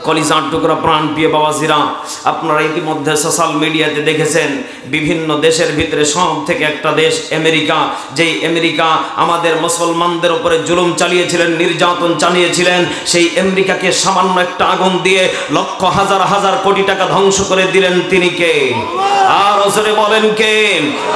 কলিজার টুকরা প্রাণ প্রিয় বাবাজিরা, আপনারা ইতিমধ্যে সোশ্যাল মিডিয়াতে দেখেছেন বিভিন্ন দেশের ভিতরে সব থেকে একটা দেশ আমেরিকা, যেই আমেরিকা আমাদের মুসলমানদের উপরে জুলুম চালিয়েছিলেন, নির্যাতন চালিয়েছিলেন, সেই আমেরিকাকে সামান্য একটা আগুন দিয়ে লক্ষ হাজার হাজার কোটি টাকা ধ্বংস করে দিলেন তিনি কে? আর ওসরে বলেন কে?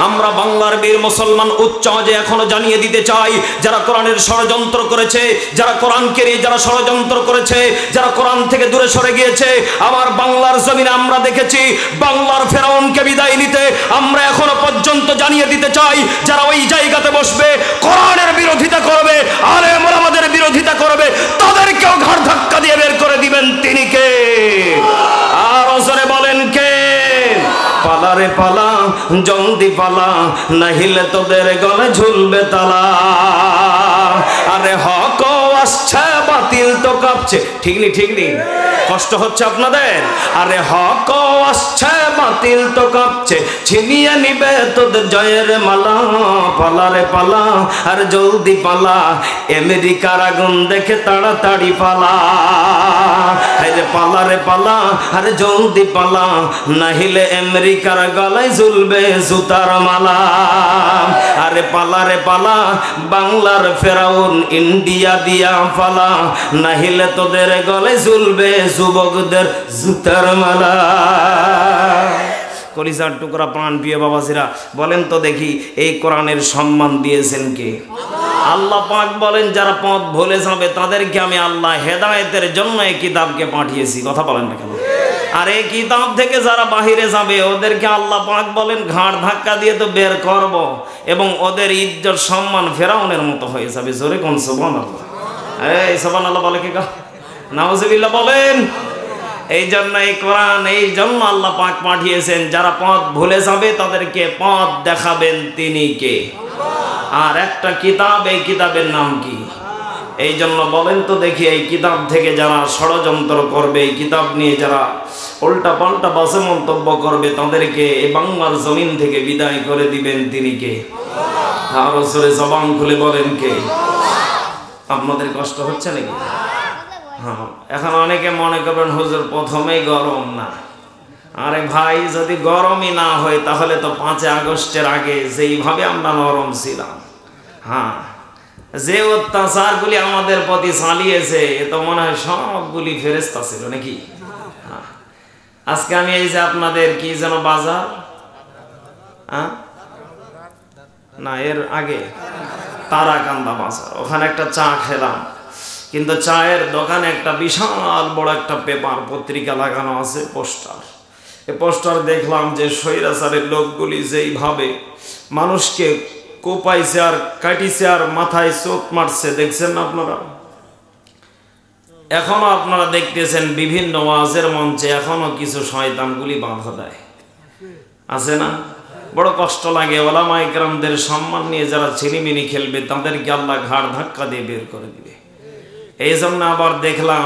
আমরা বাংলার বীর মুসলমান উচ্চ আওয়াজে এখনো জানিয়ে দিতে চাই, যারা কোরআনের ষড়যন্ত্র করেছে, যারা কোরআনকে নিয়ে যারা ষড়যন্ত্র করেছে, যারা কোরআন থেকে দূরে সরে গিয়েছে, আবার বাংলার জমিনে আমরা দেখেছি বাংলার ফেরাউনকে বিদায় নিতে। আমরা এখনো পর্যন্ত জানিয়ে দিতে চাই, যারা ওই জায়গাতে বসবে কোরআনের বিরোধিতা করবে, আলেম ওলামাদের বিরোধিতা করবে, তাদেরকেও ঘাড় ধাক্কা দিয়ে বের করে দিবেন তিনি কে? আর ওসরে বলেন কে? পালা রে পালা, জলদি পালা, নাহিলে তোদের গলে ঝুলবে তালা। আরে হক আসছে, বাতিল তো কাঁপছে। ঠিক নি? ঠিক নি? কষ্ট হচ্ছে আপনাদের? আরে হক আসছে, বাতিল তো কাঁপছে, ছিনিয়ে নিবে তোদের জয়ের মালা। পালা রে পালা, আর জলদি পালা, আমেরিকার আগুন দেখে তাড়াতাড়ি পালা। আরে পালা রে পালা, আর জলদি পালা, নাহিলে আমেরিকার গলায় ঝুলবে জুতার মালা। আরে পালা রে পালা, বাংলার ফেরাউন ইন্ডিয়া দিয়া পালা, নাহিলে তোদের গলায় ঝুলবে যুবকদের জুতার মালা। কলিজার টুকরা প্রাণ প্রিয় বাবাজিরা, বলেন তো দেখি এই কোরআনের সম্মান দিয়েছেন কে? আল্লাহ পাক বলেন, যারা পথ ভুলে যাবে তাদেরকে আমি আল্লাহ হেদায়েতের জন্য এই কিতাবকে পাঠিয়েছি। কথা বলেন না কেন? আর এই কিতাব থেকে যারা বাহিরে যাবে ওদেরকে আল্লাহ পাক বলেন ঘাড় ধাক্কা দিয়ে তো বের করব, এবং ওদের ইজ্জত সম্মান ফেরাউনের মতো হয়ে যাবে। জোরে কোন সুবহানাল্লাহ? এই সুবহানাল্লাহ বলে কি? নাউজুবিল্লাহ বলেন। এই জন্য এই কোরআন, এই জন্য আল্লাহ পাক পাঠিয়েছেন, যারা পথ ভুলে যাবে তাদেরকে পথ দেখাবেন তিনি কে? আর একটা কিতাব, এই কিতাবের নাম কি? এই জন্য বলেন তো দেখি, এই কিতাব থেকে যারা ষড়যন্ত্র করবে, এই কিতাব নিয়ে যারা উল্টা পাল্টা বাজে মন্তব্য করবে, তাদেরকে এই বাংলার জমিন থেকে বিদায় করে দিবেন তিনি কে? আর ওসরে জবান খুলে বলেন কে? আপনাদের কষ্ট হচ্ছে নাকি? হ্যাঁ, এখন অনেকে মনে করবেন হুজুর প্রথমেই গরম না। আরে ভাই, যদি গরমই না হয় তাহলে তো 5 আগস্টের আগে যেইভাবে আমরা নরম ছিলাম, হ্যাঁ, যে অত্যাচারগুলি আমাদের প্রতি চালিয়েছে, এ তো মনে হয় সবগুলি ফেরেশতা ছিল নাকি? হ্যাঁ, আজকে আমি এই যে আপনাদের কি যেন বাজার, না এর আগে তারাকান্দা বাজার, ওখানে একটা চা খেলাম, কিন্তু চায়ের দোকানে একটা বিশাল বড় একটা পেপার পত্রিকা লাগানো আছে, পোস্টার। এই পোস্টার দেখলাম যে স্বৈরাচারের লোকগুলি যেইভাবে মানুষকে কোপাইছে আর কাটিছে আর মাথায় চোট মারছে, দেখছেন না আপনারা? এখনো আপনারা দেখতেছেন বিভিন্ন ওয়াজের মঞ্চে এখনো কিছু শয়তানগুলি বাধা দেয়, আছে না? বড় কষ্ট লাগে। ওলামা ইকরামদের সম্মান নিয়ে যারা ছিনিমিনি খেলবে তাদেরকে আল্লাহ ঘাড় ধাক্কা দিয়ে বের করে দিবে। এই জন্য আবার দেখলাম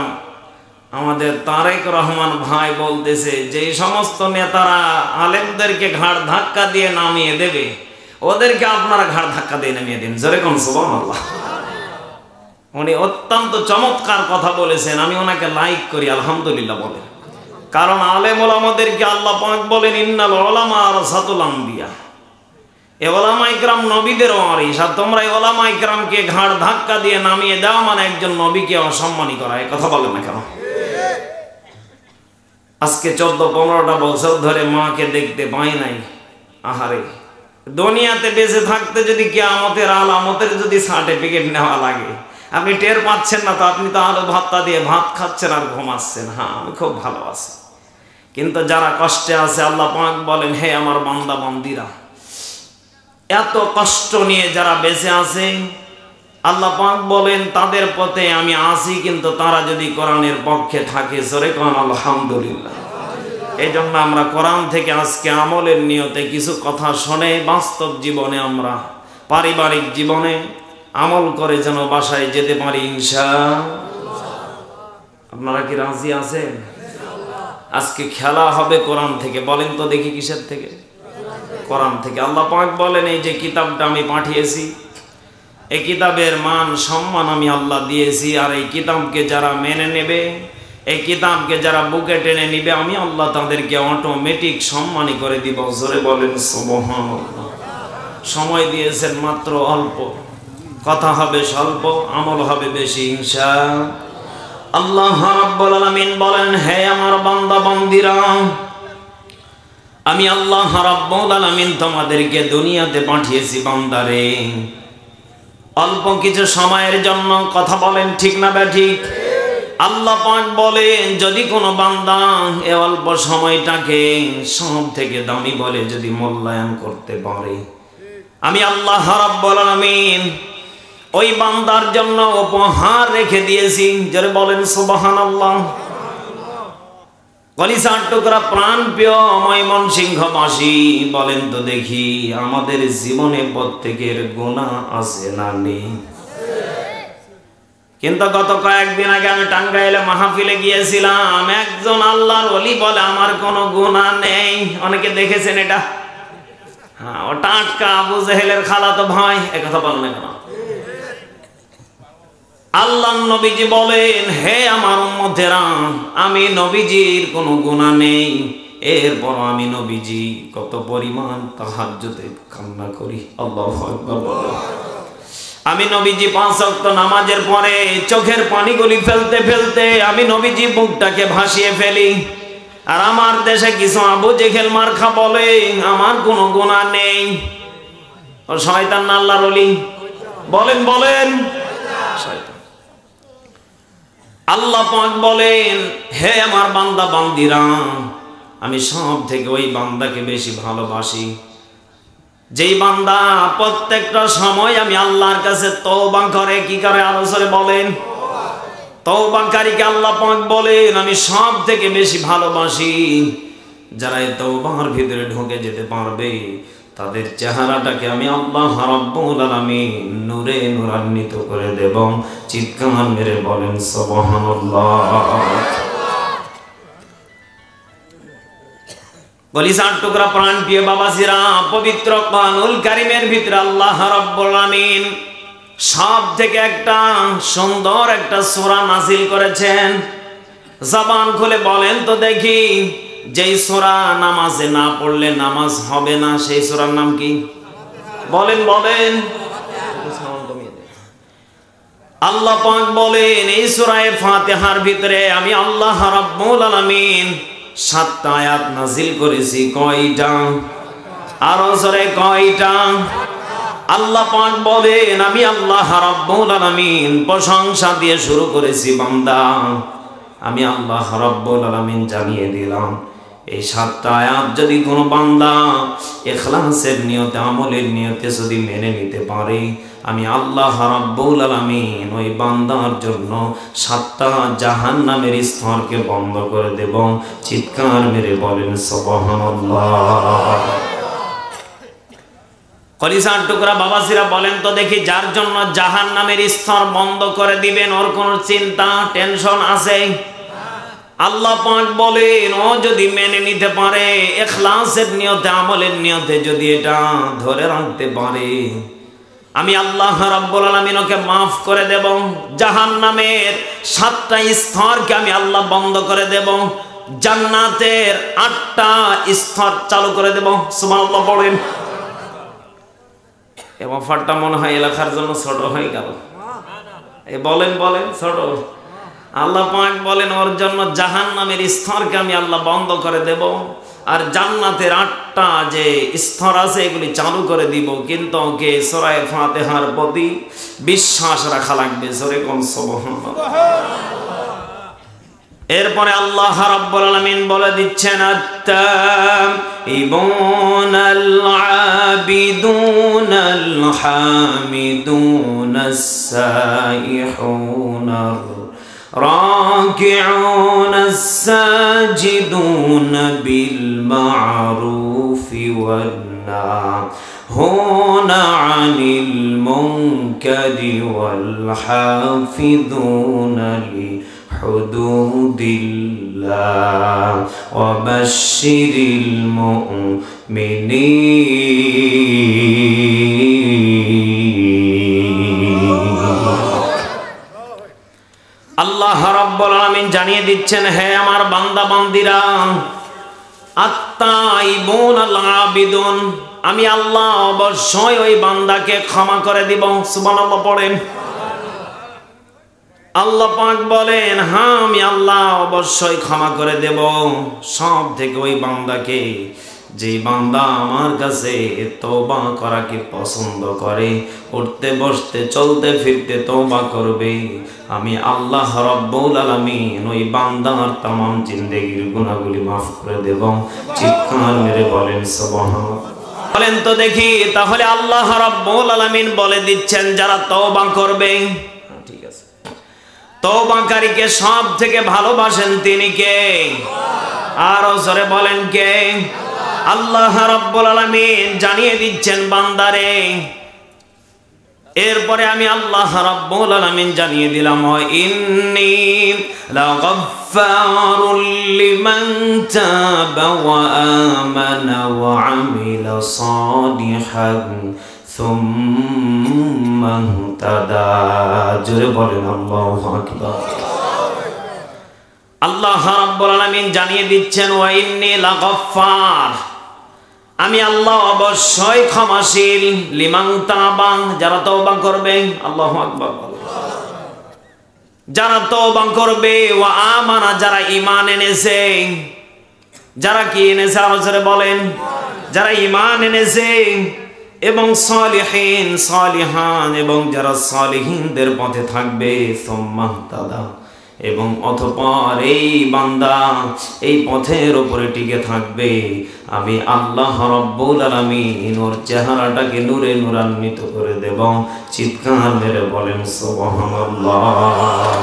আমাদের তারেক রহমান ভাই বলতেছে যে এই সমস্ত নেতারা আলেমদেরকে ঘাড় ধাক্কা দিয়ে নামিয়ে দেবে, ওদেরকে আপনারা ঘাড় ধাক্কা দিয়ে নামিয়ে দিন। জোরে কোন সুবহানাল্লাহ। উনি অত্যন্ত চমৎকার কথা বলেছেন, আমি ওনাকে লাইক করি, আলহামদুলিল্লাহ বলে। কারণ আলেম ওলামাদেরকে আল্লাহ পাক বলেন ইন্নাল উলামা ওয়ারাসাতুল আমবিয়া, এ ওলামা ইকরাম নবীদের ওয়ারিস, আর তোমরা এই ওলামা ইকরামকে ঘাড় ধাক্কা দিয়ে নামিয়ে দাও মানে একজন নবীকে অসম্মানী করা। এই কথা বলেন না কেন? আজকে 14-15টা বছর ধরে মাকে দেখতে পাই নাই। আহারে, দুনিয়াতে বেঁচে থাকতে যদি কিয়ামতের আলামতের যদি সার্টিফিকেট নেওয়া লাগে, আপনি টের পাচ্ছেন না তো? আপনি তো আলু ভাতটা দিয়ে ভাত খাচ্ছেন আর ঘুমাচ্ছেন। হ্যাঁ, আমি খুব ভালো আছি, কিন্তু যারা কষ্টে আছে আল্লাহ পাক বলেন হে আমার বান্দা বান্দিরা, এত কষ্ট নিয়ে যারা বেঁচে আছে আল্লাহ পাক বলেন তাদের পথে আমি আছি, কিন্তু তারা যদি কোরআনের পক্ষে থাকে। জোরে কোন আলহামদুলিল্লাহ। এই জন্য আমরা কোরআন থেকে আজকে আমলের নিয়তে কিছু কথা শুনে বাস্তব জীবনে আমরা পারিবারিক জীবনে আমল করে যেন বাসায় যেতে পারি ইনশাআল্লাহ। আপনারা কি রাজি আছেন? আজকে খেলা হবে কোরআন থেকে। বলেন তো দেখি কিসের থেকে? কোরআন থেকে। আল্লাহ পাক বলেন এই যে কিতাবটা আমি পাঠিয়েছি, এই কিতাবের মান সম্মান আমি আল্লাহ দিয়েছি, আর এই কিতাবকে যারা মেনে নেবে, এই কিতাবকে যারা বুকে টেনে নিবে আমি আল্লাহ তাদেরকে অটোমেটিক সম্মানী করে দিব। জোরে বলেন সুবহানাল্লাহ। সময় দিয়েছেন মাত্র অল্প, কথা হবে স্বল্প, আমল হবে বেশি ইনশাআল্লাহ। আল্লাহ রাব্বুল আলামিন বলেন, হে আমার বান্দা বান্দিরা, আমি আল্লাহ রাব্বুল আলামিন তোমাদেরকে দুনিয়াতে পাঠিয়েছি বান্দারে অল্প কিছু সময়ের জন্য। কথা বলেন ঠিক না ব্যাঠিক? আল্লাহ পাক বলেন, যদি কোনো বান্দা এ অল্প সময়টাকে সব থেকে দামি বলে যদি মূল্যায়ন করতে পারে, আমি আল্লাহ রাব্বুল আলামিন ওই বান্দার জন্য উপহার রেখে দিয়েছি। যারা বলেন সুবহানাল্লাহ। কলিজার টুকরা প্রাণ প্রিয় ময়মনসিংহবাসী, বলেন তো দেখি আমাদের জীবনে প্রত্যেকের গুনাহ আছে না নেই? কিন্তু গত কয়েকদিন আগে আমি টাঙ্গাইলে মাহফিলে গিয়েছিলাম, একজন আল্লাহর ওলি বলে আমার কোনো গুনাহ নেই। অনেকে দেখেছেন এটা? হ্যাঁ, ও টাটকা আবু জেহেলের খালাতো ভাই। একথা বলেন না কেন? আল্লাহর নবীজি বলেন, হে আমার উম্মতেরা, আমি নবীজির কোনো গুনাহ নেই, এরপর আমি নবীজি কত পরিমাণ তাহাজ্জুদে কান্না করি। আল্লাহু আকবার। আমি নবীজি 5 ওয়াক্ত নামাজের পরে চোখের পানিগুলি ফেলতে ফেলতে আমি নবীজি বুকটাকে ভাসিয়ে ফেলি। আর আমার দেশে কিছু আবু জেহেল মার্কা বলে আমার কোনো গুনাহ নেই। ও শয়তান না আল্লাহর ওলি? বলেন বলেন শয়তান। আল্লাহ পাক বলেন, হে আমার বান্দা বান্দিরা, আমি সব থেকে ওই বান্দাকে বেশি ভালোবাসি যেই বান্দা প্রত্যেকটা সময় আমি আল্লাহর কাছে তওবা করে। কি করে? আরো জোরে বলেন। তওবাকারীকে আল্লাহ পাক বলেন আমি সব থেকে বেশি ভালোবাসি। যারা এই তওবার ভিতরে ঢুকে যেতে পারবে তাদের চেহারাটাকে আমি আল্লাহ রাব্বুল আলামিন নূরে নূরান্বিত করে দেব। চিৎকার মেরে বলেন সুবহানাল্লাহ। কলিজার টুকরা প্রাণ প্রিয় বাবাজিরা, পবিত্র কোরআনুল কারীমের ভিতরে আল্লাহ রাব্বুল আলামিন সব থেকে একটা সুন্দর একটা সূরা নাযিল করেছেন। জবান খুলে বলেন তো দেখি, যেই সূরা নামাজে না পড়লে নামাজ হবে না, সেই সূরার নাম কি? বলেন বলেন। আল্লাহ পাক বলেন এই সূরা ফাতিহার ভিতরে আমি আল্লাহ রাব্বুল আলামিন 7টা আয়াত নাযিল করেছি। কয়টা? আরো জোরে কয়টা? আল্লাহ পাক বলেন আমি আল্লাহ রাব্বুল আলামিন প্রশংসা দিয়ে শুরু করেছি। বান্দা, আমি আল্লাহ রাব্বুল আলামিন জানিয়ে দিলাম এই 7টা আয়াত যদি কোনো বান্দা ইখলাসের নিয়তে, আমলের নিয়তে যদি মেনে নিতে পারে, আমি আল্লাহ রাব্বুল আলামিন ওই বান্দার জন্য 7টা জাহান্নামের স্তরকে বন্ধ করে দেব। চিৎকার মেরে বলেন সুবহানাল্লাহ। কলিজার টুকরা বাবাজিরা, বলেন তো দেখি যার জন্য জাহান্নামের স্তর বন্ধ করে দিবেন ওর কোনো চিন্তা টেনশন আছে? আল্লাহ পাক বলেন ও যদি মেনে নিতে পারে, ইখলাসের নিয়তে, আমলের নিয়তে যদি এটা ধরে রাখতে পারে, আমি আল্লাহ রাব্বুল আলামিন ওকে মাফ করে দেব। জাহান্নামের 7টা স্তরকে আমি আল্লাহ বন্ধ করে দেব, জান্নাতের 8টা স্তর চালু করে দেব। সুবহানাল্লাহ বলেন। এই অফারটা মনে হয় এলাকার জন্য ছোট হয়ে গেল। এই বলেন বলেন ছোট। আল্লাহ পাক বলেন ওর জন্য জাহান্নামের স্তরকে আমি আল্লাহ বন্ধ করে দেব, আর জান্নাতের 8টা যে স্তর আছে এগুলি চালু করে দিব। কিন্তু ওকে সূরা ফাতিহার প্রতি বিশ্বাস রাখা লাগবে। জোরে কোন সুবহানাল্লাহ। এরপরে আল্লাহ রাব্বুল আলামিন বলে দিচ্ছেন আত-তাইবুনাল আবিদুনাল হামিদুনাস সাইহুনার راكعون الساجدون بالمعروف والناهون عن المنكر والحافظون لحدود الله وبشر المؤمنين। আল্লাহ রাব্বুল আলামিন জানিয়ে দিচ্ছেন, হে আমার বান্দা বান্দিরা, আত্তাইবুন আল আবিদুন, আমি আল্লাহ অবশ্যই ওই বান্দাকে ক্ষমা করে দিব। সুবহানাল্লাহ পড়েন। আল্লাহ পাক বলেন, হ্যাঁ আমি আল্লাহ অবশ্যই ক্ষমা করে দেব সব থেকে ওই বান্দাকে, যে বান্দা আমার কাছে তওবা করাকে পছন্দ করে, উঠতে বসতে চলতে ফিরতে তওবা করবে, আমি আল্লাহ রাব্বুল আলামিন ওই বান্দার तमाम জিন্দেগীর গুনাহগুলি maaf করে দেব। চিৎকার মেরে বলেন সুবহানাল্লাহ। বলেন তো দেখি, তাহলে আল্লাহ রাব্বুল আলামিন বলে দিচ্ছেন যারা তওবা করবে, ঠিক আছে, তওবাকারীকে সব থেকে ভালোবাসেন তিনি কে? আরো জোরে বলেন কে? আল্লাহ রাব্বুল আলামিন জানিয়ে দিচ্ছেন বান্দারে। এরপরে আমি আল্লাহ রাব্বুল আলামিন জানিয়ে দিলাম, ইন্নী লাগাফফারুল লিমান তাবা ওয়া আমানা ওয়া আমিলা সালিহান সুম্মা ইহতাদা। জোরে বলেন আল্লাহু আকবার। আল্লাহ রাব্বুল আলামিন জানিয়ে দিচ্ছেন, ওয়া ইন্নী লাগাফফার, আমি আল্লাহ অবশ্যই ক্ষমাশীল, লিমান তাবা, যারা তওবা করবে। আল্লাহু আকবার। যারা তওবা করবে, ওয়া আমানা, যারা ঈমান এনেছে। যারা কি এনেছে? আরো জোরে বলেন। যারা ঈমান এনেছে, এবং সালিহিন, সালিহান, এবং যারা সালিহিনদের পথে থাকবে, সুম্মা ইহতাদা, এবং অতঃপর এই বান্দা এই পথের উপরে টিকে থাকবে, আমি আল্লাহ রাব্বুল আলামিন ওর চেহারাটাকে নূরে নূরান্বিত করে দেব। চিৎকার মেরে বলেন সুবহানাল্লাহ।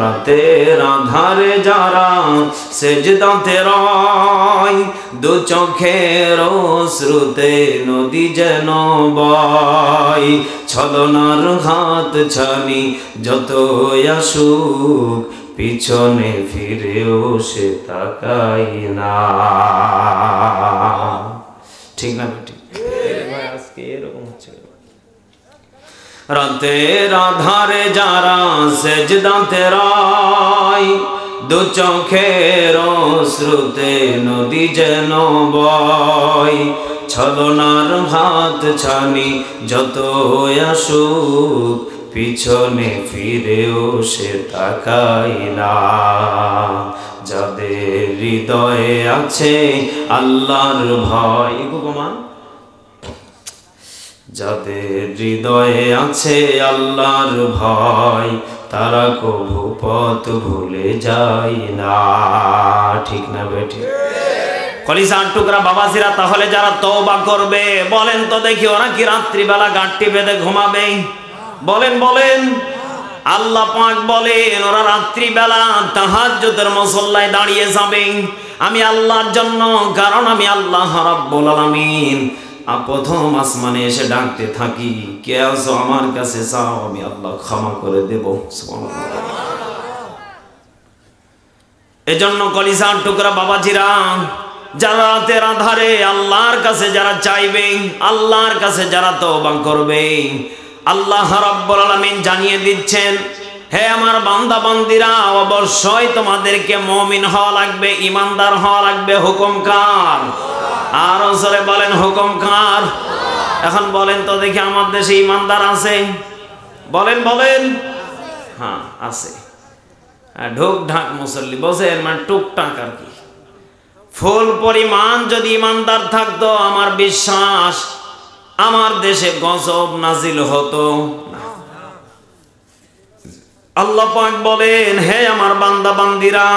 রাতের আধারে যারা সেজদাতে রয়, দু চোখের অশ্রুতে নদী যেন বয়, ছলনার হাত ছানি যত আসুক, পিছনে ফিরেও সে তাকাই না। ঠিক না ঠিক? আজকে এরকম হচ্ছে। রাতের আধারে যারা সেজদাতে রয়, দু চোখের অশ্রুতে নদী যেন বয়, ছলনার হাত ছানি যত আসুক, পিছনে ফিরেও সে তাকাই না। যাদের হৃদয়ে আছে আল্লাহর ভয়, ভগবান, যাদের হৃদয়ে আছে আল্লাহর ভয়, তারা কভু পথ ভুলে যায় না। ঠিক না বেঠিক? কলিজার টুকরা বাবাজিরা, তাহলে যারা তওবা করবে, বলেন তো দেখি ওরা কি রাত্রিবেলা গাঁটটি বেঁধে ঘুমাবে? বলেন বলেন। আল্লাহ পাক বলেন ওরা রাত্রিবেলা তাহাজ্জুদের মুসল্লায় দাঁড়িয়ে যাবে আমি আল্লাহর জন্য, কারণ আমি আল্লাহ রাব্বুল আলামিন প্রথম আসমানে এসে ডাকতে থাকি, কে আছো আমার কাছে চাও, আমি আল্লাহ ক্ষমা করে দেব। এজন্য কলিজার টুকরা বাবাজিরা, যারা রাতের আধারে আল্লাহর কাছে যারা চাইবে, আল্লাহর কাছে যারা তওবা করবে, আল্লাহ রাব্বুল আলামিন জানিয়ে দিচ্ছেন, হে আমার বান্দা বান্দিরা, অবশ্যই তোমাদেরকে মুমিন হওয়া লাগবে, ঈমানদার হওয়া লাগবে। হুকুম কার? আর জোরে বলেন হুকুম কার? এখন বলেন তো দেখি, আমার দেশে ঈমানদার আছে? বলেন বলেন। হ্যাঁ আছে। ঢোক ঢাক মুসল্লি, বোঝেন, মানে টুকটাক আর কি। ফুল পরিমাণ যদি ঈমানদার থাকতো, আমার বিশ্বাস আমার দেশে গজব নাজিল হতো না। আল্লাহ পাক বলেন, হে আমার বান্দা বান্দিরা,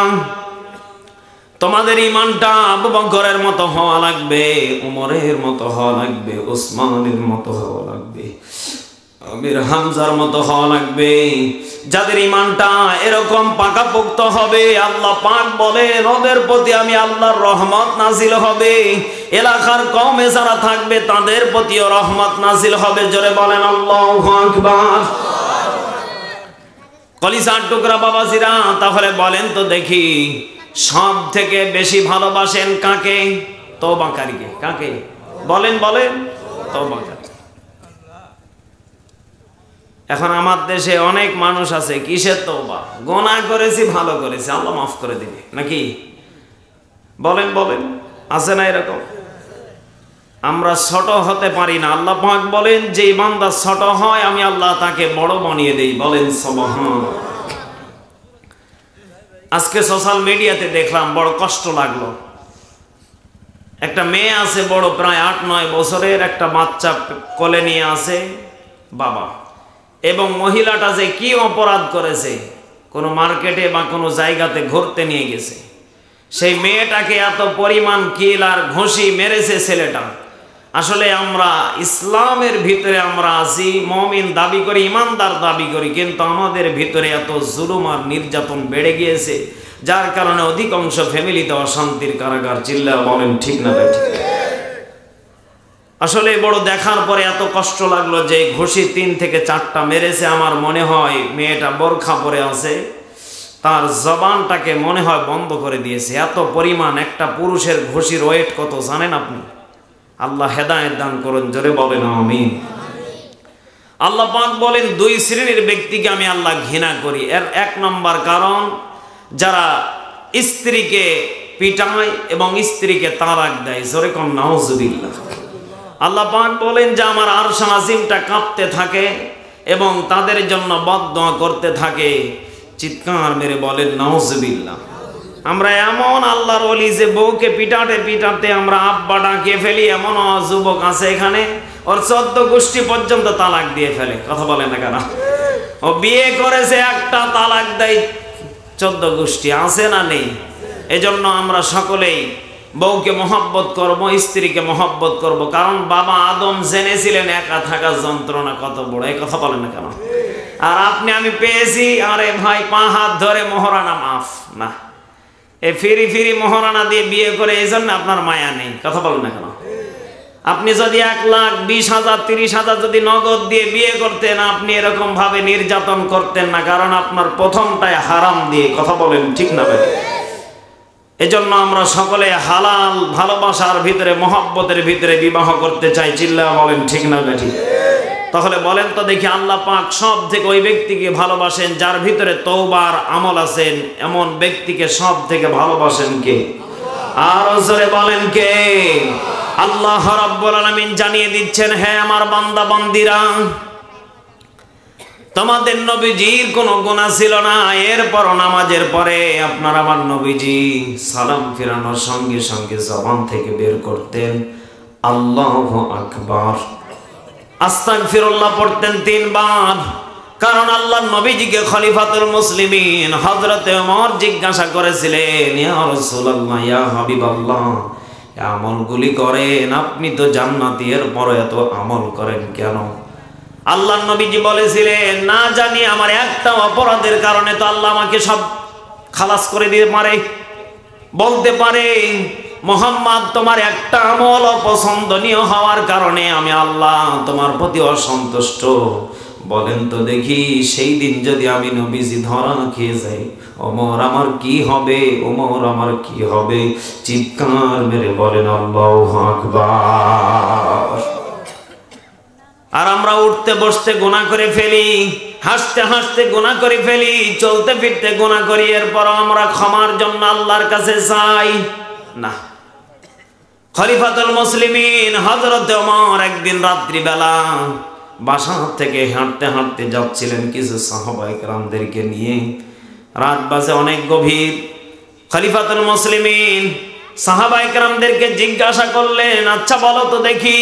তোমাদের ঈমানটা আবু বকরের মতো হওয়া লাগবে, উমরের মতো হওয়া লাগবে, উসমানের মতো হওয়া লাগবে, আমির হামজার মতো হওয়া লাগবে। যাদের ঈমানটা এরকম পাকাপোক্ত হবে, আল্লাহ পাক বলেন ওদের প্রতি আমি আল্লাহর রহমত নাজিল হবে। এলাকার কওমে যারা থাকবে তাদের প্রতিও রহমত নাজিল হবে। জোরে বলেন আল্লাহু আকবার। কলিজার টুকরা বাবাজিরা, তাহলে বলেন তো দেখি, সব থেকে বেশি ভালোবাসেন কাকে? তওবাকারীকে। কাকে? বলেন বলেন। তওবাকারী। এখন আমার দেশে অনেক মানুষ আছে কিসের তওবা, গুনাহ করেছি ভালো করেছি আল্লাহ মাফ করে দিবে নাকি? বলেন বলেন, আছে না এরকম? আমরা ছোট হতে পারি না। আল্লাহ পাক বলেন যে বান্দা ছোট হয় আমি আল্লাহ তাকে বড় বানিয়ে দেই। বলেন সুবহানাল্লাহ। আজকে সোশ্যাল মিডিয়াতে দেখলাম, বড় কষ্ট লাগলো। একটা মেয়ে আছে বড়, প্রায় 8-9 বছরের, একটা বাচ্চা কোলে নিয়ে আছে বাবা, এবং মহিলাটা যে কি অপরাধ করেছে, কোনো মার্কেটে বা কোনো জায়গাতে ঘুরতে নিয়ে গেছে, সেই মেয়েটাকে এত পরিমাণ কিল আর ঘুষি মেরেছে ছেলেটা। আসলে আমরা ইসলামের ভিতরে আমরা আছি, মুমিন দাবি করি, ইমানদার দাবি করি, কিন্তু আমাদের ভিতরে এত জুলুম আর নির্যাতন বেড়ে গিয়েছে, যার কারণে অধিকাংশ ফ্যামিলিতে অশান্তির কারাগার। চিল্লা বলেন ঠিক না বেঠিক? আসলে বড় দেখার পরে এত কষ্ট লাগলো যে ঘুষি 3 থেকে 4টা মেরেছে। আমার মনে হয় মেয়েটা বোরখা পরে আছে, তার জবানটাকে মনে হয় বন্ধ করে দিয়েছে। এত পরিমাণ, একটা পুরুষের ঘুষির ওয়েট কত জানেন আপনি? আল্লাহ হেদায়েত দান করুন, জোরে বলেন আমিন। আল্লাহ পাক বলেন 2 শ্রেণীর ব্যক্তিকে আমি আল্লাহ ঘৃণা করি। এর 1 নম্বর কারণ, যারা স্ত্রীকে পিটায় এবং স্ত্রীকে তালাক দেয়। জোরে কোন নাউজুবিল্লাহ। আল্লাহ পাক বলেন যে আমার আরশ আজিমটা কাঁপতে থাকে এবং তাদের জন্য বদদোয়া করতে থাকে। চিৎকার মেরে বলেন নাউজুবিল্লাহ। আমরা এমন আল্লাহর ওলি যে বউকে পিটাতে পিটাতে আমরা আব্বা ডাকিয়ে ফেলি, এমন যুবক আছে এখানে, ওর 14 গোষ্ঠী পর্যন্ত তালাক দিয়ে ফেলে। কথা বলে না কেন? ও বিয়ে করেছে একটা, তালাক দেয় 14 গোষ্ঠী। আছে না নেই? এজন্য আমরা সকলেই বউকে মহব্বত করব, স্ত্রীকে মহব্বত করব, কারণ বাবা আদম জেনেছিলেন একা থাকার যন্ত্রণা কত বড়। এই কথা বলেন না কেন? আর আপনি আমি পেয়েছি, আরে ভাই 5 হাত ধরে মোহরানা মাফ না, এই ফিরি ফিরি মোহরানা দিয়ে বিয়ে করে, এই জন্য আপনার মায়া নেই। কথা বলেন না কেন? আপনি যদি 1,20,000 30,000 যদি নগদ দিয়ে বিয়ে করতেন, আপনি এরকম ভাবে নির্যাতন করতেন না, কারণ আপনার প্রথমটাই হারাম দিয়ে। কথা বলেন ঠিক না ভাই? এজন্য আমরা সকলে হালাল ভালোবাসার ভিতরে, মহব্বতের ভিতরে বিবাহ করতে চাই। চিল্লা বলেন ঠিক না বেঠি? তাহলে বলেন তো দেখি, আল্লাহ পাক সব থেকে ওই ব্যক্তিকে ভালোবাসেন যার ভিতরে তওবার আমল আছেন। এমন ব্যক্তিকে সব থেকে ভালোবাসেন কে? আর জোরে বলেন কে? আল্লাহ রাব্বুল আলামিন জানিয়ে দিচ্ছেন, হে আমার বান্দা বান্দিরা, তোমাদের নবীজির কোনো গুনাহ ছিল না, এরপর নামাজের পরে আপনার আমার নবীজি সালাম ফিরানোর সঙ্গে সঙ্গে জবান থেকে বের করতেন আল্লাহু আকবার, আস্তাগফিরুল্লাহ পড়তেন 3 বার। কারণ আল্লাহর নবীজিকে খলিফাতুল মুসলিমিন হযরত ওমর জিজ্ঞাসা করেছিলেন, ইয়া রাসূলুল্লাহ, ইয়া হাবিবাল্লাহ, আমলগুলি করেন, আপনি তো জান্নাতি, এরপর এত আমল করেন কেন? আল্লাহর নবীজি বলেছিলেন, না জানি আমার একটা অপরাধের কারণে তো আল্লাহ আমাকে সব খালাস করে দিতে পারে। বলতে পারে, মুহাম্মদ, তোমার একটা আমল অপছন্দনীয় হওয়ার কারণে আমি আল্লাহ তোমার প্রতি অসন্তুষ্ট। বলেন তো দেখি, সেই দিন যদি আমি নবীজি ধরা খেয়ে যাই, ওমর আমার কি হবে? ওমর আমার কি হবে? চিৎকার মেরে বলেন আল্লাহু আকবার। আর আমরা উঠতে বসতে গুনাহ করে ফেলি, হাসতে হাসতে গুনাহ করে ফেলি, চলতে ফিরতে গুনাহ করি, এরপর আমরা ক্ষমার জন্য আল্লাহর কাছে চাই না। খলিফাতুল মুসলিমিন হযরত ওমর একদিন রাত্রিবেলা বাসা থেকে হাঁটতে হাঁটতে যাচ্ছিলেন কিছু সাহাবায়ে কেরামদেরকে নিয়ে। রাত বাজে অনেক গভীর। খলিফাতুল মুসলিমিন সাহাবায়ে কেরামদেরকে জিজ্ঞাসা করলেন, আচ্ছা বলো তো দেখি,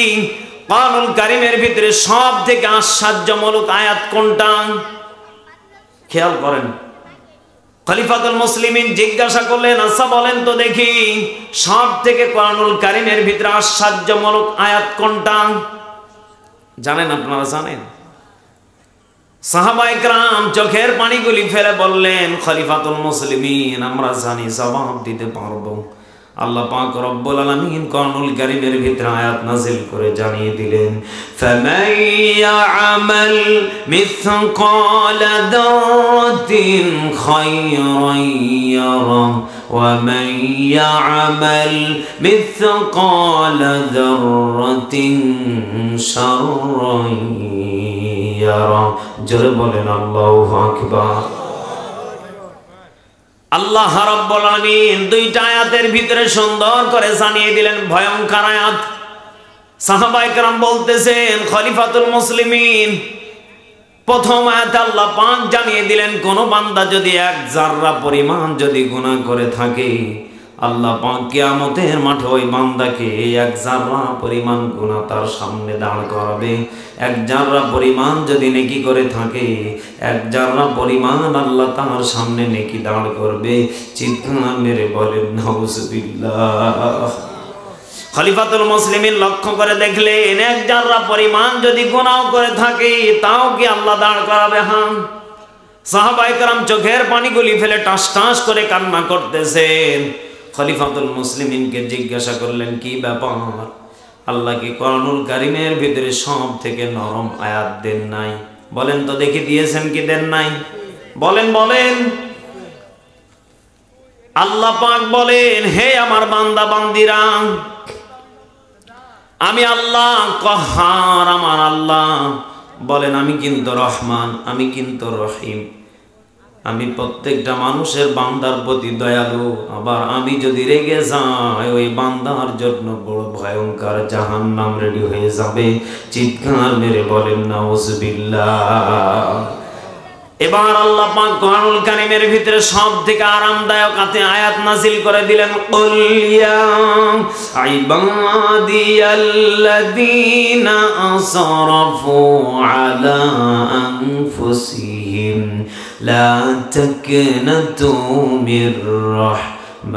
কোরআনুল কারীমের ভিতরে সব থেকে আশ্চর্যমূলক আয়াত কোনটা? খেয়াল করেন, খলিফাতুল মুসলিমিন জিজ্ঞাসা করলেন, আচ্ছা বলেন তো দেখি, সব থেকে কোরআনুল কারীমের ভিতরে আশ্চর্যমূলক আয়াত কোনটা? জানেন? আপনারা জানেন? সাহাবায়ে কেরাম চোখের পানিগুলি ফেলে বললেন, খলিফাতুল মুসলিমিন, আমরা জানি, জবাব দিতে পারবো। আল্লাহ পাক রব্বুল আলামিন কোরআনুল কারীমের ভিতরে আয়াত নাযিল করে জানিয়ে দিলেন, ফামান ইয়া'মাল মিসকালা দারাতিন খায়রান ইয়ারা ওয়া মান ইয়া'মাল মিসকালা দারাতিন শাররান ইয়ারা। জোরে বলেন আল্লাহু আকবার। আল্লাহ রাব্বুল আলামিন দুইটা আয়াতের ভিতরে সুন্দর করে জানিয়ে দিলেন ভয়ঙ্কর আয়াত। সাহাবায়ে কেরাম বলতেছেন খলিফাতুল মুসলিমিন, প্রথম আয়াতে আল্লাহ পাক জানিয়ে দিলেন কোন বান্দা যদি এক জাররা পরিমাণ যদি গুনাহ করে থাকে, আল্লাহ পাক কিয়ামতের মাঠে ওই বান্দাকে এক জাররা পরিমাণ গুনাহ তার সামনে দাঁড় করাবে। এক জাররা পরিমাণ যদি নেকি করে থাকে, এক জাররা পরিমাণ আল্লাহ তার সামনে নেকি দাঁড় করবে। চিৎকার মেরে বলেন নাউজুবিল্লাহ। খলিফাতুল মুসলিমিন লক্ষ্য করে দেখলেন এক জাররা পরিমাণ যদি গুনাহ করে থাকে তাও কি আল্লাহ দাঁড় করাবে? হ্যাঁ। সাহাবায়ে কেরাম চোখের পানিগুলি ফেলে টাস টাস করে কান্না করতেছেন। খলিফাতুল মুসলিমিনকে জিজ্ঞাসা করলেন কি ব্যাপার? আল্লাহ কি কোরআনুল কারীমের ভিতরে সব থেকে নরম আয়াত দেন নাই? বলেন তো দেখি দিয়েছেন কি দেন নাই? বলেন বলেন। আল্লাহ পাক বলেন হে আমার বান্দা বান্দিরা, আমি আল্লাহ কহার, আমার আল্লাহ বলেন আমি কিন্তু রহমান, আমি কিন্তু রহিম, আমি প্রত্যেকটা মানুষের বান্দার প্রতি দয়ালু। আবার আমি যদি রেগে যাই ওই বান্দার জন্য বড় ভয়ঙ্কর জাহান্নাম রেডি হয়ে যাবে। চিৎকার মেরে বলেন নাউজুবিল্লাহ। এবার আল্লাহ পাক কোরআনুল কারীমের ভিতরে সবথেকে আরামদায়ক আয়াত নাযিল করে দিলেন, কুল ইয়া ইবাদিয়াল্লাযীনা আসরাফু আলা আনফুসিহিম লা তাকনাতু মির রাহমাতিল্লাহ।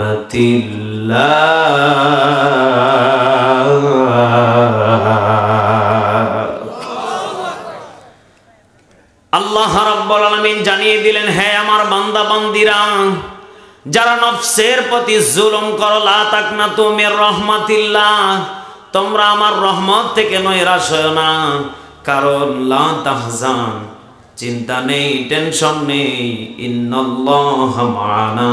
আল্লাহ রাব্বুল আলামিন জানিয়ে দিলেন হে আমার বান্দা বান্দিরা, যারা নফসের প্রতি জুলুম করো, লা তাকনাতু মির রাহমাতিল্লাহ, তোমরা আমার রহমত থেকে নৈরাশ হয়ো না। কারণ লা তাহজান, চিন্তা নেই, টেনশন নেই, ইন্নাল্লাহা মা'ানা,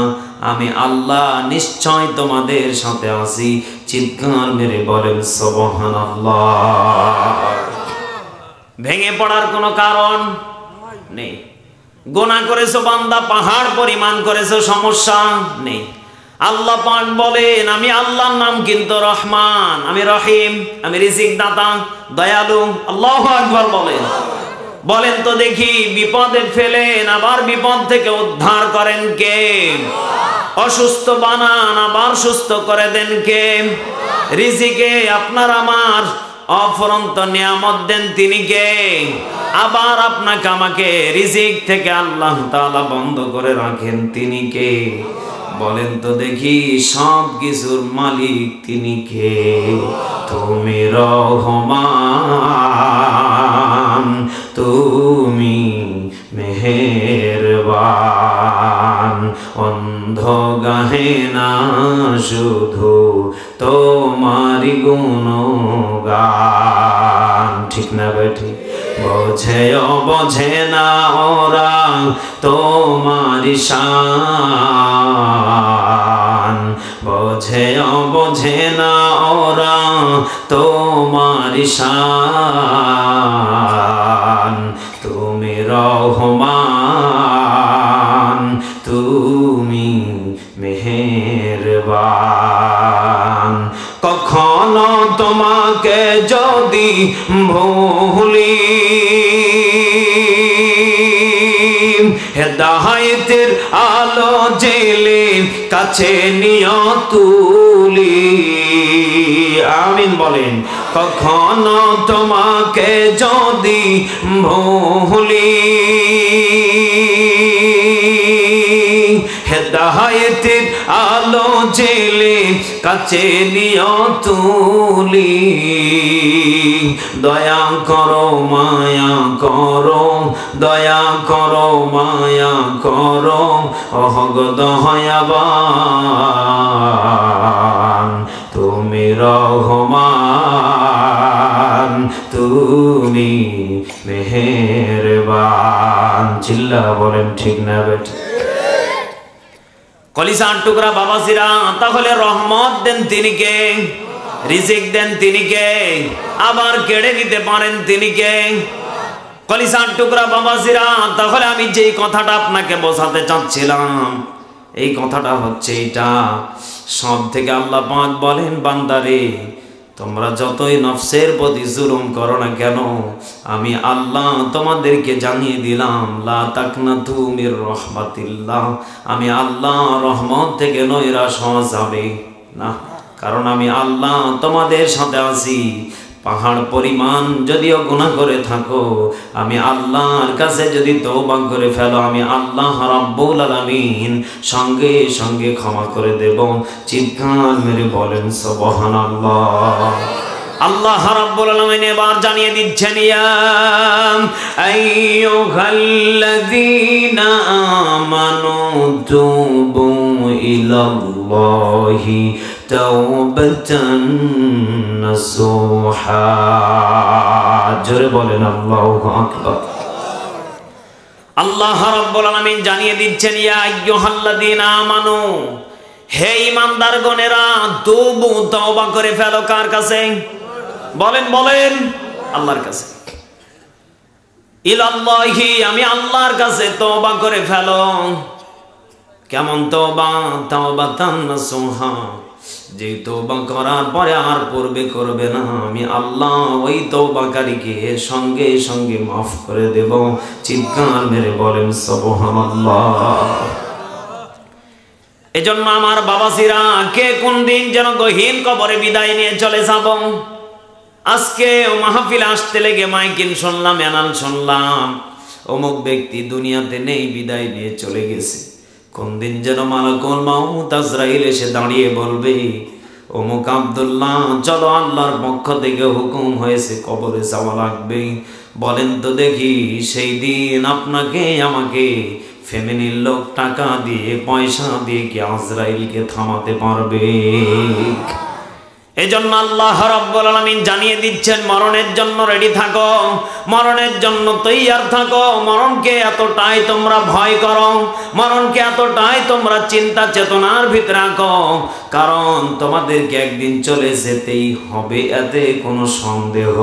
আমি আল্লাহ নিশ্চয় তোমাদের সাথে আছি। চিৎকার মেরে বলেন সুবহানাল্লাহ। ভেঙে পড়ার কোনো কারণ নেই। গুনাহ করেছো বান্দা, পাহাড় পরিমাণ করেছো, সমস্যা নেই। আল্লাহ পাক বলেন আমি আল্লাহর নাম কিন্তু রহমান, আমি রহিম, আমি রিজিক দাতা, দয়ালু। আল্লাহু আকবার বলেন। বলেন তো দেখি বিপদে ফেলেন আবার বিপদ থেকে উদ্ধার করেন কে? অসুস্থ বানান আবার সুস্থ করে দেন কে? রিজিকে আপনার আমার অফুরন্ত নিয়ামত দেন তিনি কে? আবার আপনাকে আমাকে রিজিক থেকে আল্লাহ তাআলা বন্ধ করে রাখেন তিনি কে? বলেন তো দেখি সব কিছুর মালিক তিনি কে? তুমি রহমান, তুমি মেহেরবান, অন্ধ গাহে না শুধু তোমারি গুণগান। ঠিক না বেঠি? বোঝেও বোঝে না ওরা তোমারি শান, বোঝেও বোঝে না ওরা তোমারি শান। তুমি রহমান, তুমি মেহেরবান। কখনো তোমাকে যদি ভুলি, হেদায়েতের আলো জেলে কাছে নিয়ে তুলি। আমিন বলেন। কখনো তোমাকে যদি ভুলি, হেদায়েতের আলো জেলে কাছে নিয়ে তুলি। দয়া করো মায়া করো, দয়া করো মায়া করো, অহগ দয়াবান, তুমি রহমান, তুমি মেহেরবান। চিল্লা বলেন ঠিক না বেঠি? কলিজার টুকরা বাবাজিরা, তাহলে রহমত দেন তিনি কে? রিজিক দেন তিনি কে? আবার কেড়ে নিতে পারেন তিনি কে? কলিজার টুকরা বাবাজিরা, তাহলে আমি যেই কথাটা আপনাকে বোঝাতে চাচ্ছিলাম, এই কথাটা হচ্ছে এটা, সব থেকে আল্লাহ পাক বলেন, বান্দারে তোমরা যতই নফসের প্রতি জুলুম করো না কেন, আমি আল্লাহ তোমাদেরকে জানিয়ে দিলাম, লা তাকনাতু মির রাহমাতিল্লাহ, আমি আল্লাহ রহমত থেকে নৈরাশ হওয়া যাবে না, কারণ আমি আল্লাহ তোমাদের সাথে আছি। পাহাড় পরিমাণ যদিও গুনাহ করে থাকো, আমি আল্লাহর কাছে যদি তওবা করে ফেলো, আমি আল্লাহ রাব্বুল আলামিন সঙ্গে সঙ্গে ক্ষমা করে দেব। চিৎকার মেরে বলেন সুবহানাল্লাহ। আল্লাহ রাব্বুল আলামিন এবার জানিয়ে দিচ্ছেন, ইয়া আইয়ুহাল্লাযীনা আমানু তুবু ইলাল্লাহি তাওবাতান নাসুহা। জোরে বলেন আল্লাহু আকবার। আল্লাহ রাব্বুল আলামিন জানিয়ে দিচ্ছেন, ইয়া আইয়ুহাল্লাযীনা আমানু, হে ঈমানদারগণেরা, তুবু তওবা করে ফেলো। কার কাছে? বলেন বলেন, আল্লাহর কাছে। ইলাল্লাহি, আমি আল্লাহর কাছে তওবা করে ফেলো। কেমন তওবা? তাওবাতান নাসুহা, যে তওবা করার পরে আর পূর্বে করবে না, আমি আল্লাহ ওই তওবাকারীকে সঙ্গে সঙ্গে মাফ করে দেব। চিৎকার মেরে বলেন সুবহানাল্লাহ। এজন্য আমার বাবাজিরা, কে কোন দিন যেন গহীন কবরে বিদায় নিয়ে চলে যাব। আজকে মাহফিল আসতে লেগে মাইকিন শুনলাম, এনাল শুনলাম, অমুক ব্যক্তি দুনিয়াতে নেই, বিদায় নিয়ে চলে গেছে। কোন দিন যেন মালাকুল মাউত আজরাইল এসে দাঁড়িয়ে বলবে, অমুক আব্দুল্লাহ, চলো, আল্লাহর পক্ষ থেকে হুকুম হয়েছে কবরে যাওয়া লাগবে। বলেন তো দেখি, সেই দিন আপনাকে আমাকে ফ্যামিলির লোক টাকা দিয়ে, পয়সা দিয়ে কি আজরাইলকে থামাতে পারবে? এজন্য আল্লাহ রাব্বুল আলামিন জানিয়ে দিচ্ছেন, মরণের জন্য রেডি থাকো, মরণের জন্য তৈয়ার থাকো। মরণকে এতটাই তোমরা ভয় করো, মরণকে এতটাই তোমরা চিন্তা চেতনার ভিতরে রাখো, কারণ তোমাদেরকে একদিন চলে যেতেই হবে, এতে কোনো সন্দেহ